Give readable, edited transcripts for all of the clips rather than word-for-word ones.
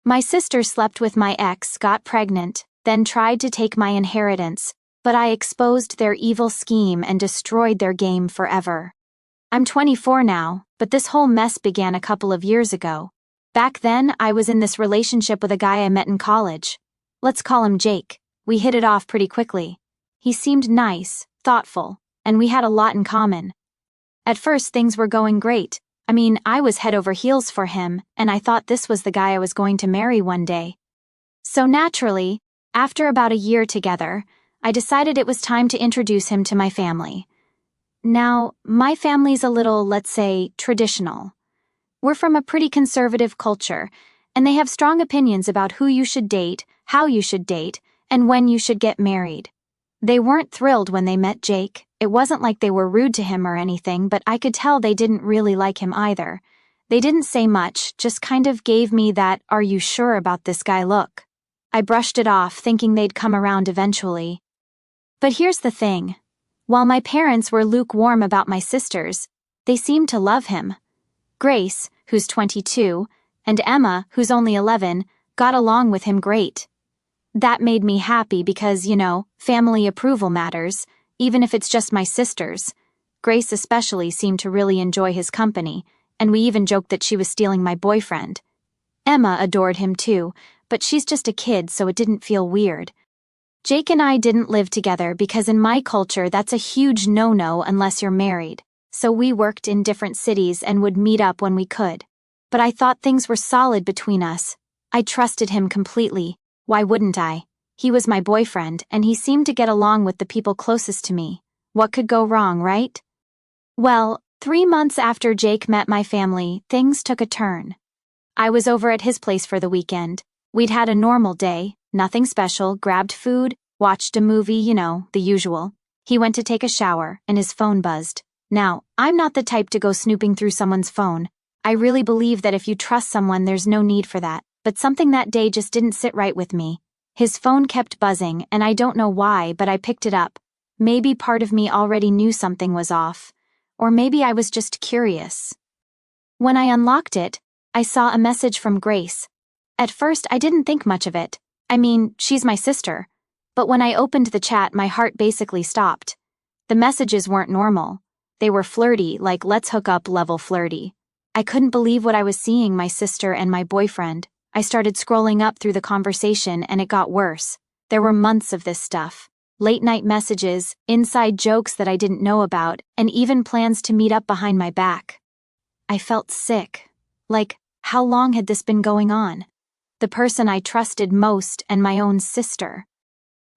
My sister slept with my ex, got pregnant, then tried to take my inheritance, but I exposed their evil scheme and destroyed their game forever. I'm 24 now, but this whole mess began a couple of years ago. Back then, I was in this relationship with a guy I met in college. Let's call him Jake. We hit it off pretty quickly. He seemed nice, thoughtful, and we had a lot in common. At first, things were going great. I was head over heels for him, and I thought this was the guy I was going to marry one day. So naturally, after about a year together, I decided it was time to introduce him to my family. Now, my family's a little, let's say, traditional. We're from a pretty conservative culture, and they have strong opinions about who you should date, how you should date, and when you should get married. They weren't thrilled when they met Jake. It wasn't like they were rude to him or anything, but I could tell they didn't really like him either. They didn't say much, just kind of gave me that "are you sure about this guy" look. I brushed it off, thinking they'd come around eventually. But here's the thing. While my parents were lukewarm about my sisters, they seemed to love him. Grace, who's 22, and Emma, who's only 11, got along with him great. That made me happy because, family approval matters, even if it's just my sisters. Grace especially seemed to really enjoy his company, and we even joked that she was stealing my boyfriend. Emma adored him too, but she's just a kid, so it didn't feel weird. Jake and I didn't live together because in my culture that's a huge no-no unless you're married, so we worked in different cities and would meet up when we could. But I thought things were solid between us. I trusted him completely. Why wouldn't I? He was my boyfriend, and he seemed to get along with the people closest to me. What could go wrong, right? Well, 3 months after Jake met my family, things took a turn. I was over at his place for the weekend. We'd had a normal day, nothing special, grabbed food, watched a movie, the usual. He went to take a shower, and his phone buzzed. Now, I'm not the type to go snooping through someone's phone. I really believe that if you trust someone, there's no need for that. But something that day just didn't sit right with me. His phone kept buzzing, and I don't know why, but I picked it up. Maybe part of me already knew something was off. Or maybe I was just curious. When I unlocked it, I saw a message from Grace. At first, I didn't think much of it. She's my sister. But when I opened the chat, my heart basically stopped. The messages weren't normal. They were flirty, like let's hook up level flirty. I couldn't believe what I was seeing, my sister and my boyfriend. I started scrolling up through the conversation and it got worse. There were months of this stuff. Late-night messages, inside jokes that I didn't know about, and even plans to meet up behind my back. I felt sick. Like, how long had this been going on? The person I trusted most and my own sister.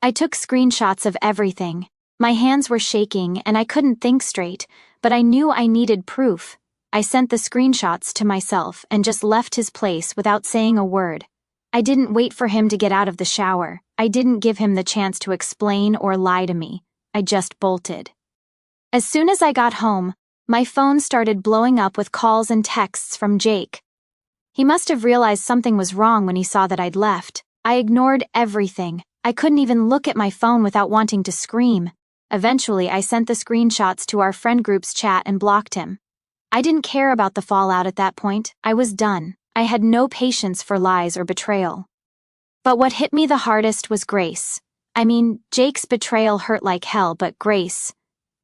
I took screenshots of everything. My hands were shaking and I couldn't think straight, but I knew I needed proof. I sent the screenshots to myself and just left his place without saying a word. I didn't wait for him to get out of the shower. I didn't give him the chance to explain or lie to me. I just bolted. As soon as I got home, my phone started blowing up with calls and texts from Jake. He must have realized something was wrong when he saw that I'd left. I ignored everything. I couldn't even look at my phone without wanting to scream. Eventually, I sent the screenshots to our friend group's chat and blocked him. I didn't care about the fallout at that point. I was done. I had no patience for lies or betrayal. But what hit me the hardest was Grace. Jake's betrayal hurt like hell, but Grace,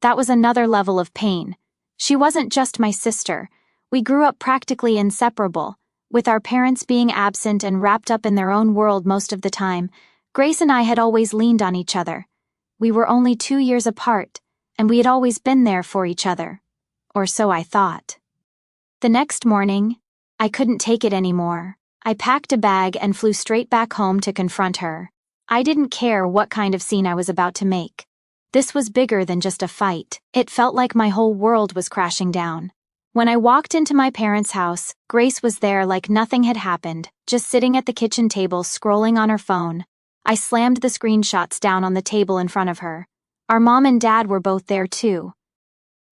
that was another level of pain. She wasn't just my sister. We grew up practically inseparable. With our parents being absent and wrapped up in their own world most of the time, Grace and I had always leaned on each other. We were only 2 years apart, and we had always been there for each other. Or so I thought. The next morning, I couldn't take it anymore. I packed a bag and flew straight back home to confront her. I didn't care what kind of scene I was about to make. This was bigger than just a fight. It felt like my whole world was crashing down. When I walked into my parents' house, Grace was there like nothing had happened, just sitting at the kitchen table scrolling on her phone. I slammed the screenshots down on the table in front of her. Our mom and dad were both there too.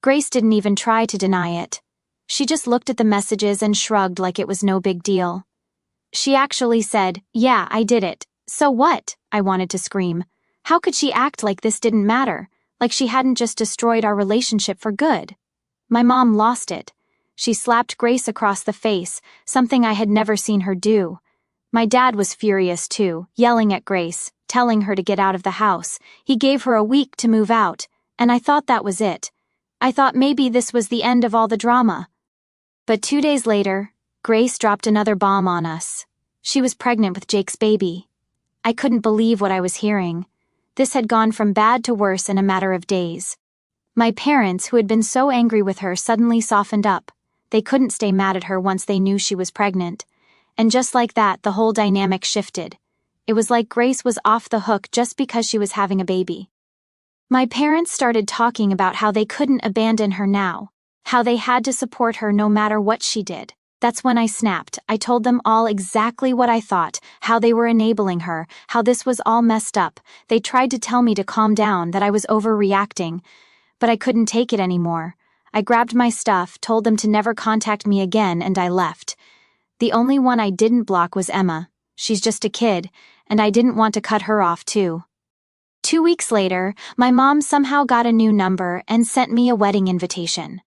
Grace didn't even try to deny it. She just looked at the messages and shrugged like it was no big deal. She actually said, "Yeah, I did it. So what?" I wanted to scream. How could she act like this didn't matter? Like she hadn't just destroyed our relationship for good? My mom lost it. She slapped Grace across the face, something I had never seen her do. My dad was furious too, yelling at Grace, telling her to get out of the house. He gave her a week to move out, and I thought that was it. I thought maybe this was the end of all the drama. But 2 days later, Grace dropped another bomb on us. She was pregnant with Jake's baby. I couldn't believe what I was hearing. This had gone from bad to worse in a matter of days. My parents, who had been so angry with her, suddenly softened up. They couldn't stay mad at her once they knew she was pregnant. And just like that, the whole dynamic shifted. It was like Grace was off the hook just because she was having a baby. My parents started talking about how they couldn't abandon her now, how they had to support her no matter what she did. That's when I snapped. I told them all exactly what I thought, how they were enabling her, how this was all messed up. They tried to tell me to calm down, that I was overreacting, but I couldn't take it anymore. I grabbed my stuff, told them to never contact me again, and I left. The only one I didn't block was Emma. She's just a kid, and I didn't want to cut her off too. 2 weeks later, my mom somehow got a new number and sent me a wedding invitation.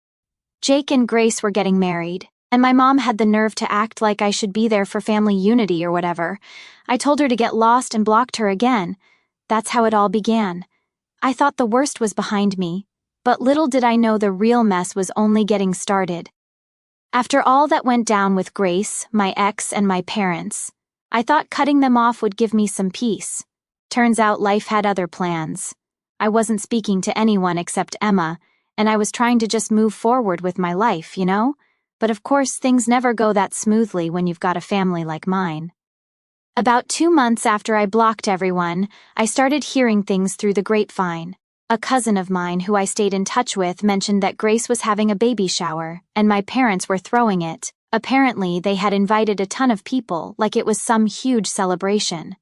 Jake and Grace were getting married, and my mom had the nerve to act like I should be there for family unity or whatever. I told her to get lost and blocked her again. That's how it all began. I thought the worst was behind me, but little did I know the real mess was only getting started. After all that went down with Grace, my ex, and my parents, I thought cutting them off would give me some peace. Turns out life had other plans. I wasn't speaking to anyone except Emma, and I was trying to just move forward with my life, you know? But of course, things never go that smoothly when you've got a family like mine. About 2 months after I blocked everyone, I started hearing things through the grapevine. A cousin of mine who I stayed in touch with mentioned that Grace was having a baby shower, and my parents were throwing it. Apparently, they had invited a ton of people, like it was some huge celebration.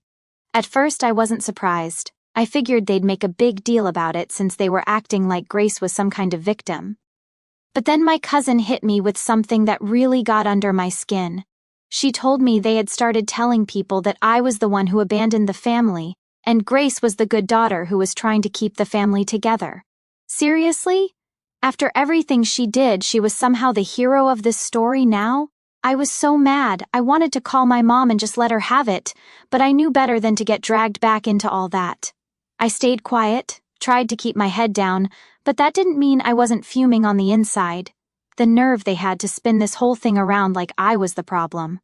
At first, I wasn't surprised. I figured they'd make a big deal about it since they were acting like Grace was some kind of victim. But then my cousin hit me with something that really got under my skin. She told me they had started telling people that I was the one who abandoned the family, and Grace was the good daughter who was trying to keep the family together. Seriously? After everything she did, she was somehow the hero of this story now? I was so mad. I wanted to call my mom and just let her have it, but I knew better than to get dragged back into all that. I stayed quiet, tried to keep my head down, but that didn't mean I wasn't fuming on the inside. The nerve they had to spin this whole thing around like I was the problem.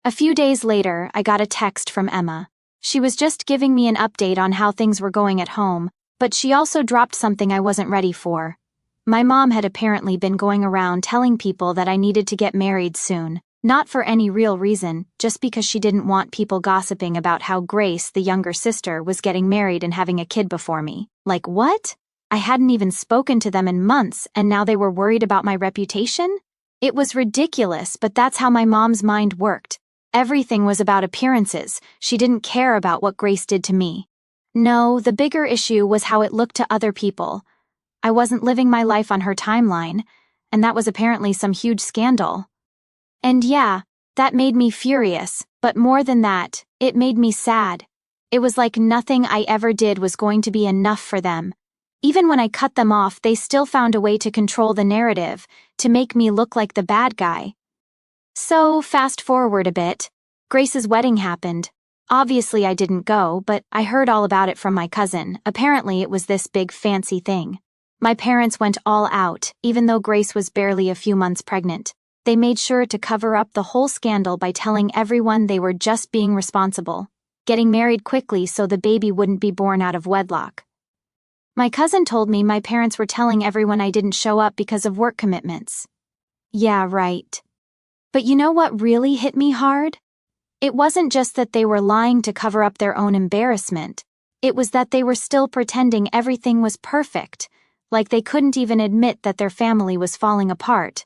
A few days later, I got a text from Emma. She was just giving me an update on how things were going at home, but she also dropped something I wasn't ready for. My mom had apparently been going around telling people that I needed to get married soon, not for any real reason, just because she didn't want people gossiping about how Grace, the younger sister, was getting married and having a kid before me. Like what? I hadn't even spoken to them in months, and now they were worried about my reputation? It was ridiculous, but that's how my mom's mind worked. Everything was about appearances. She didn't care about what Grace did to me. No, the bigger issue was how it looked to other people. I wasn't living my life on her timeline, and that was apparently some huge scandal. And yeah, that made me furious, but more than that, it made me sad. It was like nothing I ever did was going to be enough for them. Even when I cut them off, they still found a way to control the narrative, to make me look like the bad guy. So, fast forward a bit, Grace's wedding happened. Obviously I didn't go, but I heard all about it from my cousin. Apparently it was this big fancy thing. My parents went all out, even though Grace was barely a few months pregnant. They made sure to cover up the whole scandal by telling everyone they were just being responsible, getting married quickly so the baby wouldn't be born out of wedlock. My cousin told me my parents were telling everyone I didn't show up because of work commitments. Yeah, right. But you know what really hit me hard? It wasn't just that they were lying to cover up their own embarrassment. It was that they were still pretending everything was perfect, like they couldn't even admit that their family was falling apart.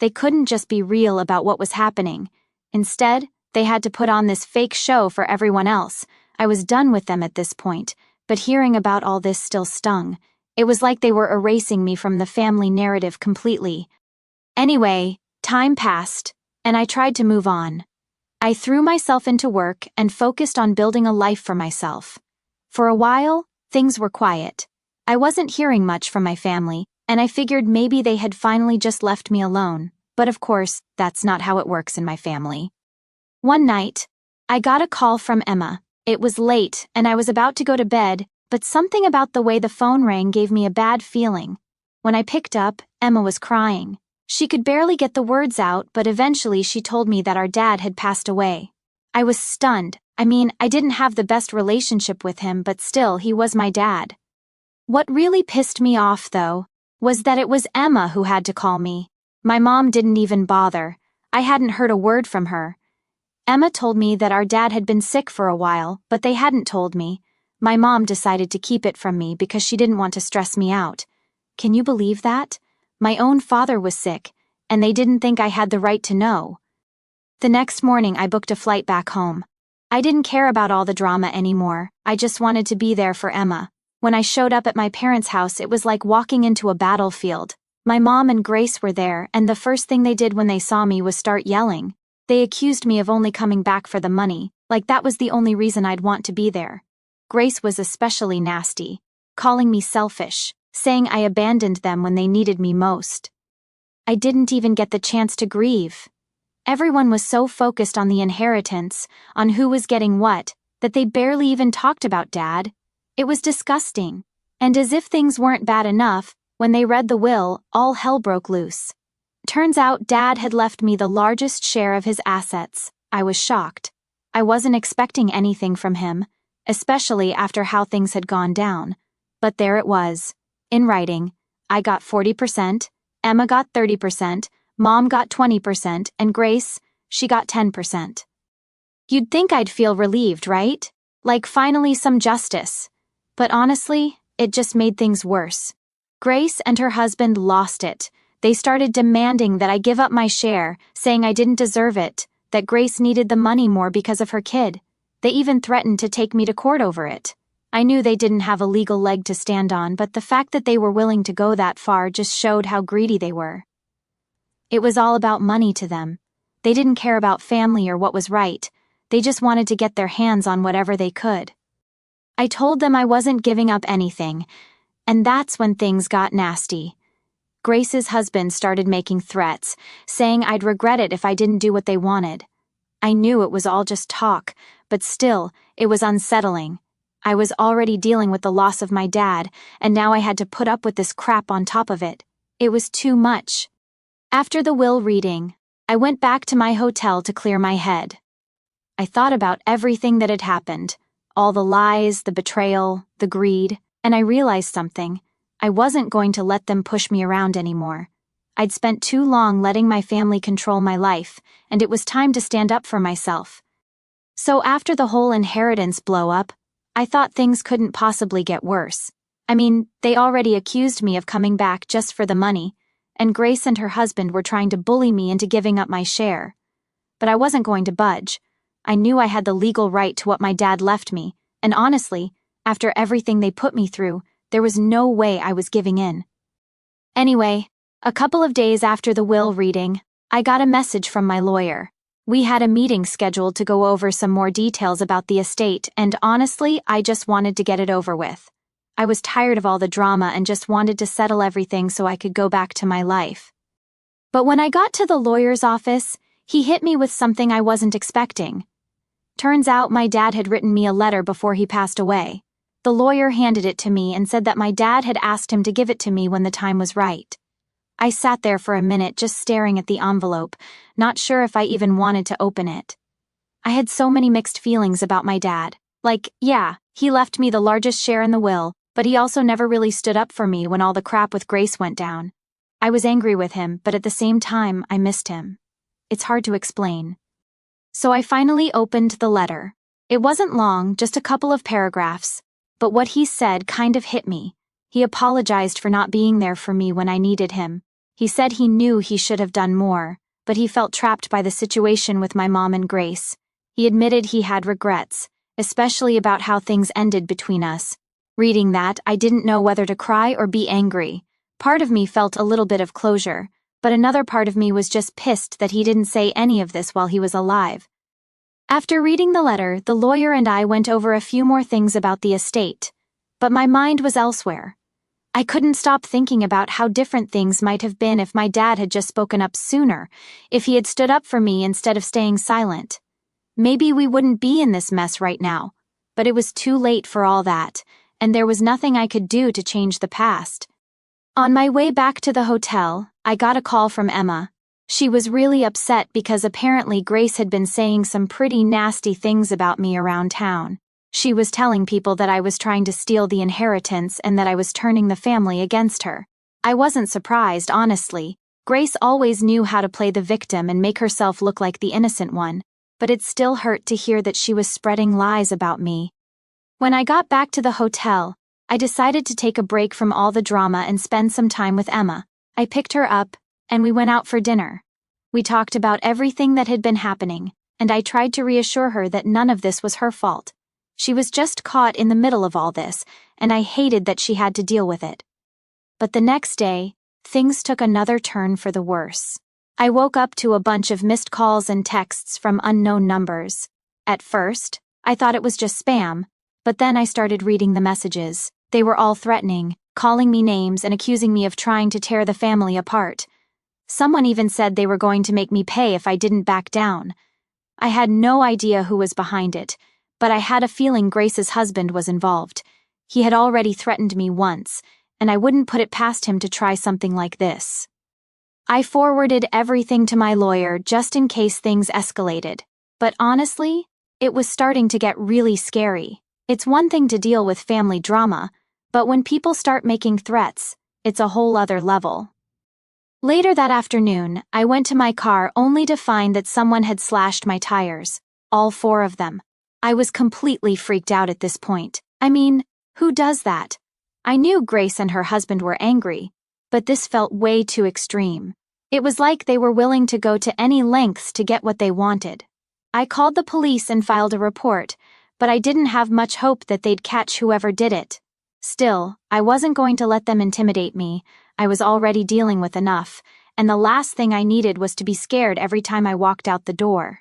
They couldn't just be real about what was happening. Instead, they had to put on this fake show for everyone else. I was done with them at this point, but hearing about all this still stung. It was like they were erasing me from the family narrative completely. Anyway, time passed, and I tried to move on. I threw myself into work and focused on building a life for myself. For a while, things were quiet. I wasn't hearing much from my family, and I figured maybe they had finally just left me alone. But of course, that's not how it works in my family. One night, I got a call from Emma. It was late, and I was about to go to bed, but something about the way the phone rang gave me a bad feeling. When I picked up, Emma was crying. She could barely get the words out, but eventually she told me that our dad had passed away. I was stunned. I mean, I didn't have the best relationship with him, but still, he was my dad. What really pissed me off, though, was that it was Emma who had to call me. My mom didn't even bother. I hadn't heard a word from her. Emma told me that our dad had been sick for a while, but they hadn't told me. My mom decided to keep it from me because she didn't want to stress me out. Can you believe that? My own father was sick, and they didn't think I had the right to know. The next morning I booked a flight back home. I didn't care about all the drama anymore. I just wanted to be there for Emma. When I showed up at my parents' house, it was like walking into a battlefield. My mom and Grace were there, and the first thing they did when they saw me was start yelling. They accused me of only coming back for the money, like that was the only reason I'd want to be there. Grace was especially nasty, calling me selfish, saying I abandoned them when they needed me most. I didn't even get the chance to grieve. Everyone was so focused on the inheritance, on who was getting what, that they barely even talked about Dad. It was disgusting. And as if things weren't bad enough, when they read the will, all hell broke loose. Turns out Dad had left me the largest share of his assets. I was shocked. I wasn't expecting anything from him, especially after how things had gone down. But there it was. In writing, I got 40%, Emma got 30%, Mom got 20%, and Grace, she got 10%. You'd think I'd feel relieved, right? Like finally some justice. But honestly, it just made things worse. Grace and her husband lost it. They started demanding that I give up my share, saying I didn't deserve it, that Grace needed the money more because of her kid. They even threatened to take me to court over it. I knew they didn't have a legal leg to stand on, but the fact that they were willing to go that far just showed how greedy they were. It was all about money to them. They didn't care about family or what was right. They just wanted to get their hands on whatever they could. I told them I wasn't giving up anything, and that's when things got nasty. Grace's husband started making threats, saying I'd regret it if I didn't do what they wanted. I knew it was all just talk, but still, it was unsettling. I was already dealing with the loss of my dad, and now I had to put up with this crap on top of it. It was too much. After the will reading, I went back to my hotel to clear my head. I thought about everything that had happened, all the lies, the betrayal, the greed, and I realized something. I wasn't going to let them push me around anymore. I'd spent too long letting my family control my life, and it was time to stand up for myself. So after the whole inheritance blow-up, I thought things couldn't possibly get worse. I mean, they already accused me of coming back just for the money, and Grace and her husband were trying to bully me into giving up my share. But I wasn't going to budge. I knew I had the legal right to what my dad left me, and honestly, after everything they put me through, there was no way I was giving in. Anyway, a couple of days after the will reading, I got a message from my lawyer. We had a meeting scheduled to go over some more details about the estate, and honestly, I just wanted to get it over with. I was tired of all the drama and just wanted to settle everything so I could go back to my life. But when I got to the lawyer's office, he hit me with something I wasn't expecting. Turns out my dad had written me a letter before he passed away. The lawyer handed it to me and said that my dad had asked him to give it to me when the time was right. I sat there for a minute just staring at the envelope, not sure if I even wanted to open it. I had so many mixed feelings about my dad. Like, yeah, he left me the largest share in the will, but he also never really stood up for me when all the crap with Grace went down. I was angry with him, but at the same time, I missed him. It's hard to explain. So I finally opened the letter. It wasn't long, just a couple of paragraphs. But what he said kind of hit me. He apologized for not being there for me when I needed him. He said he knew he should have done more, but he felt trapped by the situation with my mom and Grace. He admitted he had regrets, especially about how things ended between us. Reading that, I didn't know whether to cry or be angry. Part of me felt a little bit of closure, but another part of me was just pissed that he didn't say any of this while he was alive. After reading the letter, the lawyer and I went over a few more things about the estate, but my mind was elsewhere. I couldn't stop thinking about how different things might have been if my dad had just spoken up sooner, if he had stood up for me instead of staying silent. Maybe we wouldn't be in this mess right now. But it was too late for all that, and there was nothing I could do to change the past. On my way back to the hotel, I got a call from Emma. She was really upset because apparently Grace had been saying some pretty nasty things about me around town. She was telling people that I was trying to steal the inheritance and that I was turning the family against her. I wasn't surprised, honestly. Grace always knew how to play the victim and make herself look like the innocent one, but it still hurt to hear that she was spreading lies about me. When I got back to the hotel, I decided to take a break from all the drama and spend some time with Emma. I picked her up, and we went out for dinner. We talked about everything that had been happening, and I tried to reassure her that none of this was her fault. She was just caught in the middle of all this, and I hated that she had to deal with it. But the next day, things took another turn for the worse. I woke up to a bunch of missed calls and texts from unknown numbers. At first, I thought it was just spam, but then I started reading the messages. They were all threatening, calling me names and accusing me of trying to tear the family apart. Someone even said they were going to make me pay if I didn't back down. I had no idea who was behind it, but I had a feeling Grace's husband was involved. He had already threatened me once, and I wouldn't put it past him to try something like this. I forwarded everything to my lawyer just in case things escalated, but honestly, it was starting to get really scary. It's one thing to deal with family drama, but when people start making threats, it's a whole other level. Later that afternoon, I went to my car only to find that someone had slashed my tires, all 4 of them. I was completely freaked out at this point. I mean, who does that? I knew Grace and her husband were angry, but this felt way too extreme. It was like they were willing to go to any lengths to get what they wanted. I called the police and filed a report, but I didn't have much hope that they'd catch whoever did it. Still, I wasn't going to let them intimidate me. I was already dealing with enough, and the last thing I needed was to be scared every time I walked out the door.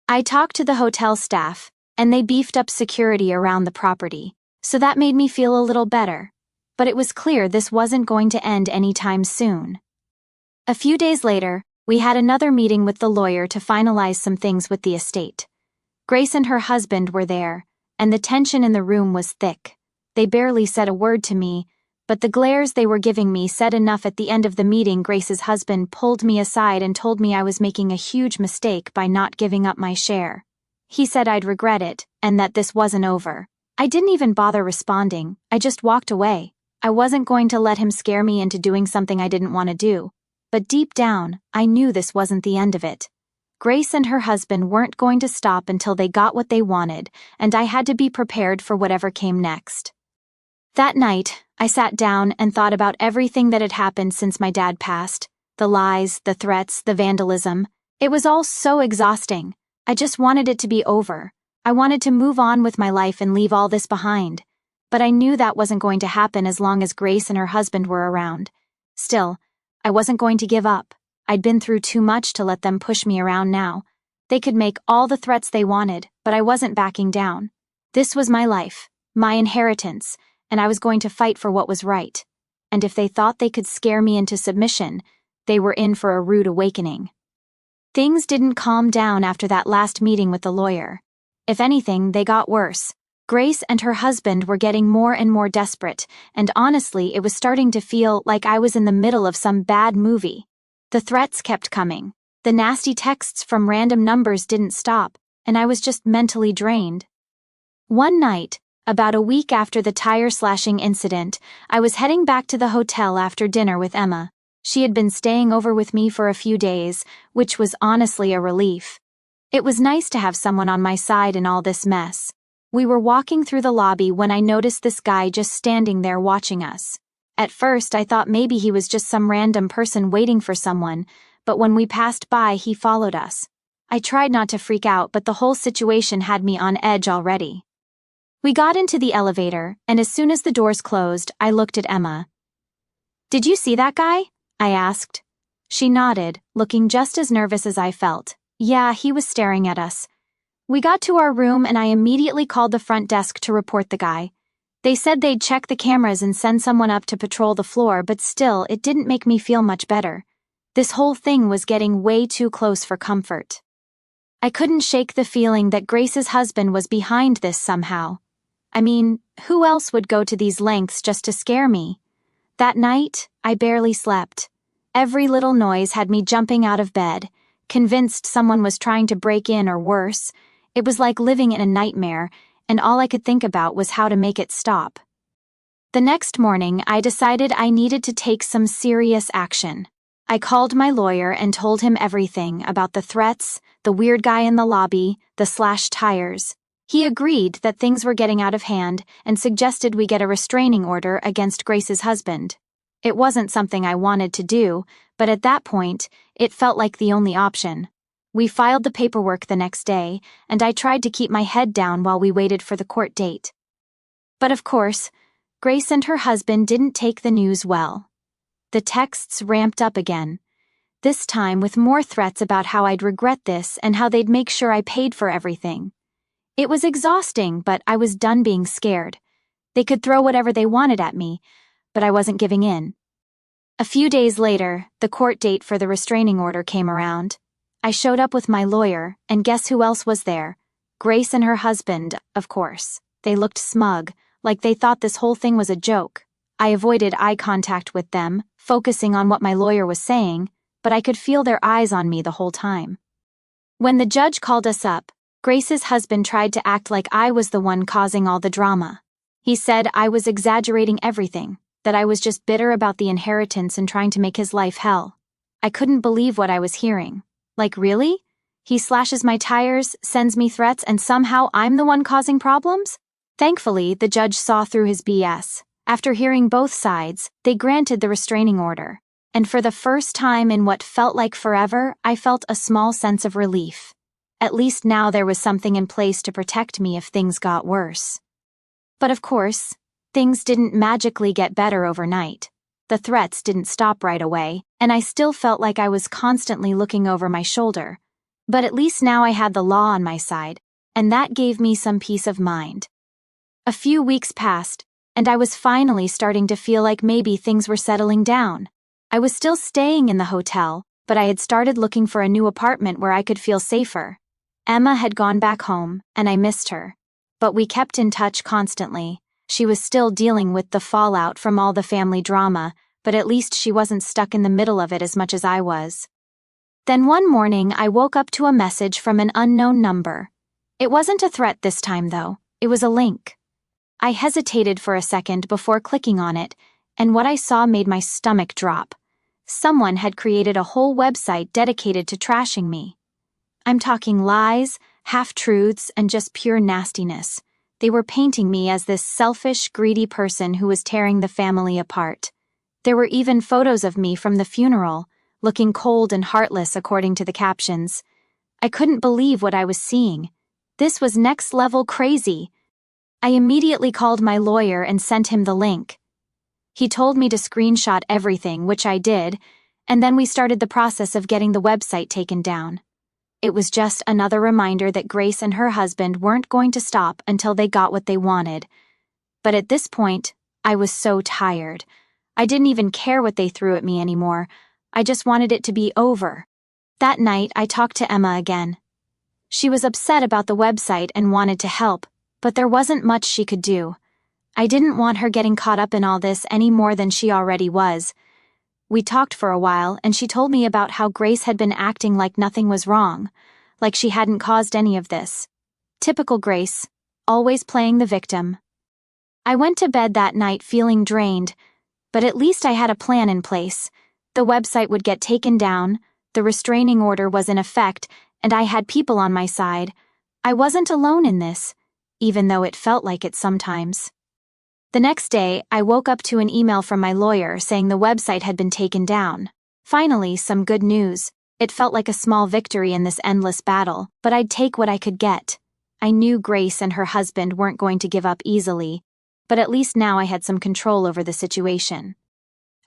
I talked to the hotel staff, and they beefed up security around the property, so that made me feel a little better. But it was clear this wasn't going to end anytime soon. A few days later, we had another meeting with the lawyer to finalize some things with the estate. Grace and her husband were there, and the tension in the room was thick. They barely said a word to me, but the glares they were giving me said enough. At the end of the meeting, Grace's husband pulled me aside and told me I was making a huge mistake by not giving up my share. He said I'd regret it, and that this wasn't over. I didn't even bother responding. I just walked away. I wasn't going to let him scare me into doing something I didn't want to do. But deep down, I knew this wasn't the end of it. Grace and her husband weren't going to stop until they got what they wanted, and I had to be prepared for whatever came next. That night, I sat down and thought about everything that had happened since my dad passed. The lies, the threats, the vandalism. It was all so exhausting. I just wanted it to be over. I wanted to move on with my life and leave all this behind. But I knew that wasn't going to happen as long as Grace and her husband were around. Still, I wasn't going to give up. I'd been through too much to let them push me around now. They could make all the threats they wanted, but I wasn't backing down. This was my life, my inheritance, and I was going to fight for what was right. And if they thought they could scare me into submission, they were in for a rude awakening. Things didn't calm down after that last meeting with the lawyer. If anything, they got worse. Grace and her husband were getting more and more desperate, and honestly, it was starting to feel like I was in the middle of some bad movie. The threats kept coming. The nasty texts from random numbers didn't stop, and I was just mentally drained. One night, about a week after the tire slashing incident, I was heading back to the hotel after dinner with Emma. She had been staying over with me for a few days, which was honestly a relief. It was nice to have someone on my side in all this mess. We were walking through the lobby when I noticed this guy just standing there watching us. At first, I thought maybe he was just some random person waiting for someone, but when we passed by, he followed us. I tried not to freak out, but the whole situation had me on edge already. We got into the elevator, and as soon as the doors closed, I looked at Emma. "Did you see that guy?" I asked. She nodded, looking just as nervous as I felt. Yeah, he was staring at us. We got to our room and I immediately called the front desk to report the guy. They said they'd check the cameras and send someone up to patrol the floor, but still, it didn't make me feel much better. This whole thing was getting way too close for comfort. I couldn't shake the feeling that Grace's husband was behind this somehow. I mean, who else would go to these lengths just to scare me? That night, I barely slept. Every little noise had me jumping out of bed, convinced someone was trying to break in or worse. It was like living in a nightmare, and all I could think about was how to make it stop. The next morning, I decided I needed to take some serious action. I called my lawyer and told him everything about the threats, the weird guy in the lobby, the slashed tires. He agreed that things were getting out of hand and suggested we get a restraining order against Grace's husband. It wasn't something I wanted to do, but at that point, it felt like the only option. We filed the paperwork the next day, and I tried to keep my head down while we waited for the court date. But of course, Grace and her husband didn't take the news well. The texts ramped up again, this time with more threats about how I'd regret this and how they'd make sure I paid for everything. It was exhausting, but I was done being scared. They could throw whatever they wanted at me, but I wasn't giving in. A few days later, the court date for the restraining order came around. I showed up with my lawyer, and guess who else was there? Grace and her husband, of course. They looked smug, like they thought this whole thing was a joke. I avoided eye contact with them, focusing on what my lawyer was saying, but I could feel their eyes on me the whole time. When the judge called us up, Grace's husband tried to act like I was the one causing all the drama. He said I was exaggerating everything, that I was just bitter about the inheritance and trying to make his life hell. I couldn't believe what I was hearing. Like, really? He slashes my tires, sends me threats, and somehow I'm the one causing problems? Thankfully, the judge saw through his BS. After hearing both sides, they granted the restraining order. And for the first time in what felt like forever, I felt a small sense of relief. At least now there was something in place to protect me if things got worse. But of course, things didn't magically get better overnight. The threats didn't stop right away, and I still felt like I was constantly looking over my shoulder. But at least now I had the law on my side, and that gave me some peace of mind. A few weeks passed, and I was finally starting to feel like maybe things were settling down. I was still staying in the hotel, but I had started looking for a new apartment where I could feel safer. Emma had gone back home, and I missed her. But we kept in touch constantly. She was still dealing with the fallout from all the family drama, but at least she wasn't stuck in the middle of it as much as I was. Then one morning, I woke up to a message from an unknown number. It wasn't a threat this time, though. It was a link. I hesitated for a second before clicking on it, and what I saw made my stomach drop. Someone had created a whole website dedicated to trashing me. I'm talking lies, half-truths, and just pure nastiness. They were painting me as this selfish, greedy person who was tearing the family apart. There were even photos of me from the funeral, looking cold and heartless according to the captions. I couldn't believe what I was seeing. This was next-level crazy. I immediately called my lawyer and sent him the link. He told me to screenshot everything, which I did, and then we started the process of getting the website taken down. It was just another reminder that Grace and her husband weren't going to stop until they got what they wanted. But at this point, I was so tired. I didn't even care what they threw at me anymore. I just wanted it to be over. That night, I talked to Emma again. She was upset about the website and wanted to help, but there wasn't much she could do. I didn't want her getting caught up in all this any more than she already was. We talked for a while, and she told me about how Grace had been acting like nothing was wrong, like she hadn't caused any of this. Typical Grace, always playing the victim. I went to bed that night feeling drained, but at least I had a plan in place. The website would get taken down, the restraining order was in effect, and I had people on my side. I wasn't alone in this, even though it felt like it sometimes. The next day, I woke up to an email from my lawyer saying the website had been taken down. Finally, some good news. It felt like a small victory in this endless battle, but I'd take what I could get. I knew Grace and her husband weren't going to give up easily, but at least now I had some control over the situation.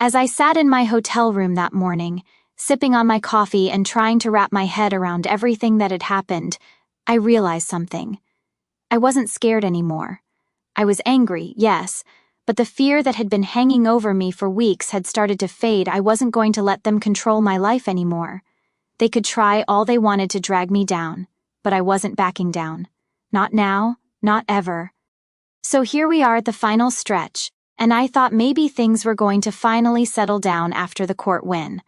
As I sat in my hotel room that morning, sipping on my coffee and trying to wrap my head around everything that had happened, I realized something. I wasn't scared anymore. I was angry, yes, but the fear that had been hanging over me for weeks had started to fade. I wasn't going to let them control my life anymore. They could try all they wanted to drag me down. but I wasn't backing down. Not now, not ever. So here we are at the final stretch, and I thought maybe things were going to finally settle down after the court win.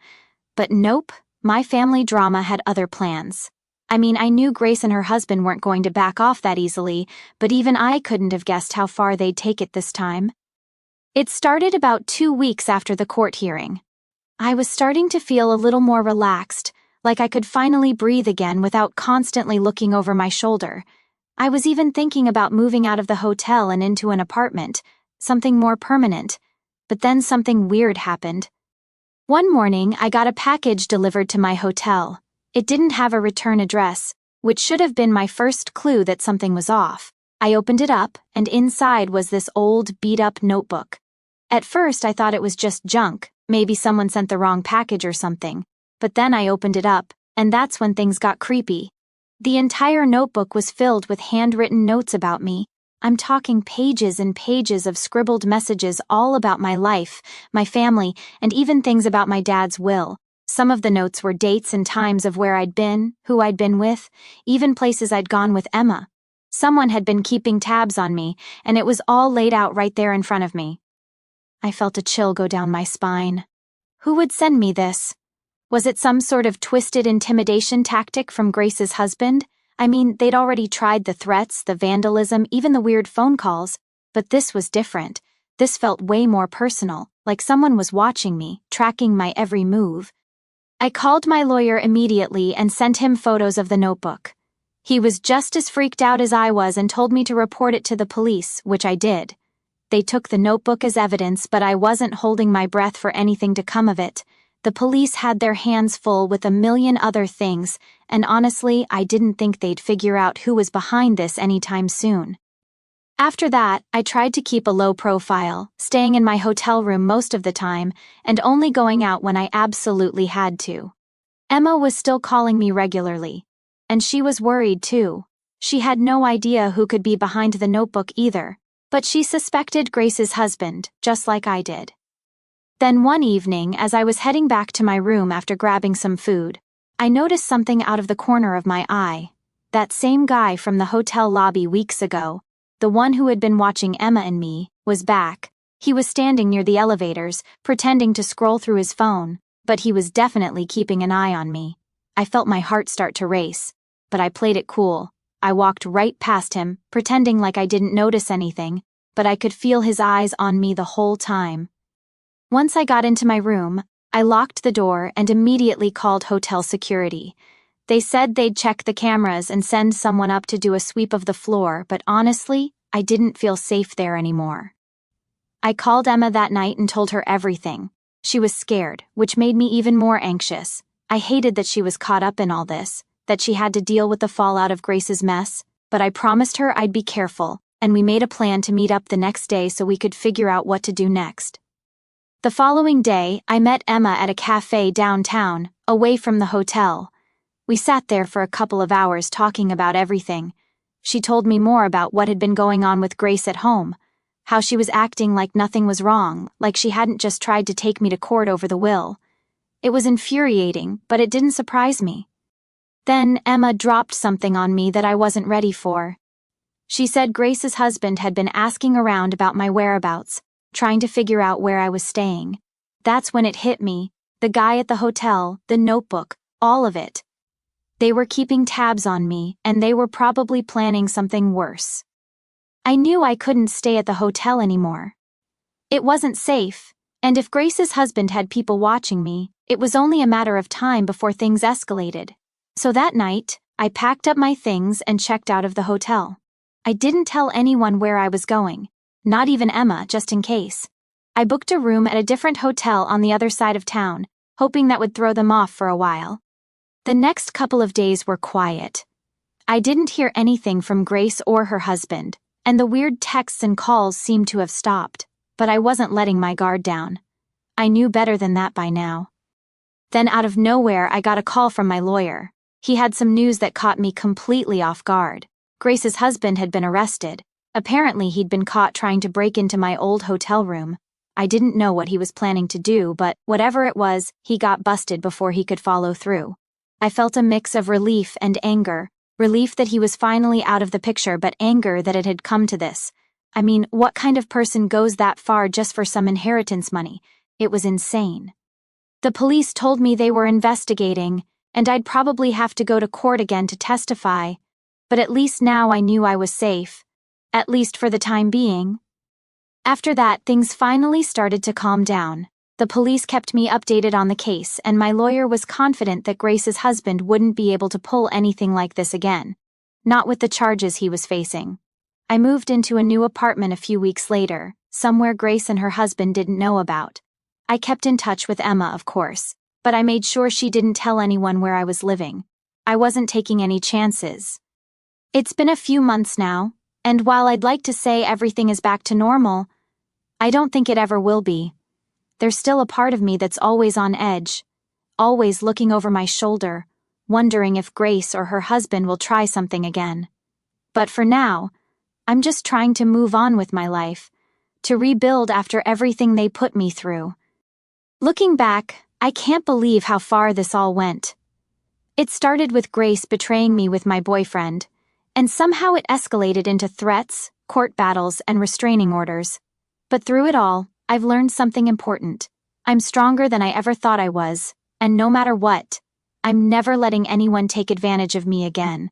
But nope, my family drama had other plans. I mean, I knew Grace and her husband weren't going to back off that easily, but even I couldn't have guessed how far they'd take it this time. It started about 2 weeks after the court hearing. I was starting to feel a little more relaxed, like I could finally breathe again without constantly looking over my shoulder. I was even thinking about moving out of the hotel and into an apartment, something more permanent. But then something weird happened. One morning, I got a package delivered to my hotel. It didn't have a return address, which should have been my first clue that something was off. I opened it up, and inside was this old, beat-up notebook. At first, I thought it was just junk, maybe someone sent the wrong package or something. But then I opened it up, and that's when things got creepy. The entire notebook was filled with handwritten notes about me. I'm talking pages and pages of scribbled messages all about my life, my family, and even things about my dad's will. Some of the notes were dates and times of where I'd been, who I'd been with, even places I'd gone with Emma. Someone had been keeping tabs on me, and it was all laid out right there in front of me. I felt a chill go down my spine. Who would send me this? Was it some sort of twisted intimidation tactic from Grace's husband? I mean, they'd already tried the threats, the vandalism, even the weird phone calls, but this was different. This felt way more personal, like someone was watching me, tracking my every move. I called my lawyer immediately and sent him photos of the notebook. He was just as freaked out as I was and told me to report it to the police, which I did. They took the notebook as evidence, but I wasn't holding my breath for anything to come of it. The police had their hands full with a million other things, and honestly, I didn't think they'd figure out who was behind this anytime soon. After that, I tried to keep a low profile, staying in my hotel room most of the time, and only going out when I absolutely had to. Emma was still calling me regularly, and she was worried too. She had no idea who could be behind the notebook either, but she suspected Grace's husband, just like I did. Then one evening, as I was heading back to my room after grabbing some food, I noticed something out of the corner of my eye. That same guy from the hotel lobby weeks ago, the one who had been watching Emma and me, was back. He was standing near the elevators, pretending to scroll through his phone, but he was definitely keeping an eye on me. I felt my heart start to race, but I played it cool. I walked right past him, pretending like I didn't notice anything, but I could feel his eyes on me the whole time. Once I got into my room, I locked the door and immediately called hotel security. They said they'd check the cameras and send someone up to do a sweep of the floor, but honestly, I didn't feel safe there anymore. I called Emma that night and told her everything. She was scared, which made me even more anxious. I hated that she was caught up in all this, that she had to deal with the fallout of Grace's mess, but I promised her I'd be careful, and we made a plan to meet up the next day so we could figure out what to do next. The following day, I met Emma at a cafe downtown, away from the hotel. We sat there for a couple of hours talking about everything. She told me more about what had been going on with Grace at home, how she was acting like nothing was wrong, like she hadn't just tried to take me to court over the will. It was infuriating, but it didn't surprise me. Then Emma dropped something on me that I wasn't ready for. She said Grace's husband had been asking around about my whereabouts, trying to figure out where I was staying. That's when it hit me. The guy at the hotel, the notebook, all of it. They were keeping tabs on me, and they were probably planning something worse. I knew I couldn't stay at the hotel anymore. It wasn't safe, and if Grace's husband had people watching me, it was only a matter of time before things escalated. So that night, I packed up my things and checked out of the hotel. I didn't tell anyone where I was going. Not even Emma, just in case. I booked a room at a different hotel on the other side of town, hoping that would throw them off for a while. The next couple of days were quiet. I didn't hear anything from Grace or her husband, and the weird texts and calls seemed to have stopped, but I wasn't letting my guard down. I knew better than that by now. Then out of nowhere, I got a call from my lawyer. He had some news that caught me completely off guard. Grace's husband had been arrested. Apparently, he'd been caught trying to break into my old hotel room. I didn't know what he was planning to do, but whatever it was, he got busted before he could follow through. I felt a mix of relief and anger, Relief that he was finally out of the picture, but anger that it had come to this. I mean, what kind of person goes that far just for some inheritance money? It was insane. The police told me they were investigating, and I'd probably have to go to court again to testify, but at least now I knew I was safe, at least for the time being. After that, things finally started to calm down. The police kept me updated on the case, and my lawyer was confident that Grace's husband wouldn't be able to pull anything like this again. Not with the charges he was facing. I moved into a new apartment a few weeks later, somewhere Grace and her husband didn't know about. I kept in touch with Emma, of course, but I made sure she didn't tell anyone where I was living. I wasn't taking any chances. It's been a few months now, and while I'd like to say everything is back to normal, I don't think it ever will be. There's still a part of me that's always on edge, always looking over my shoulder, wondering if Grace or her husband will try something again. But for now, I'm just trying to move on with my life, to rebuild after everything they put me through. Looking back, I can't believe how far this all went. It started with Grace betraying me with my boyfriend, and somehow it escalated into threats, court battles, and restraining orders. But through it all, I've learned something important. I'm stronger than I ever thought I was, and no matter what, I'm never letting anyone take advantage of me again.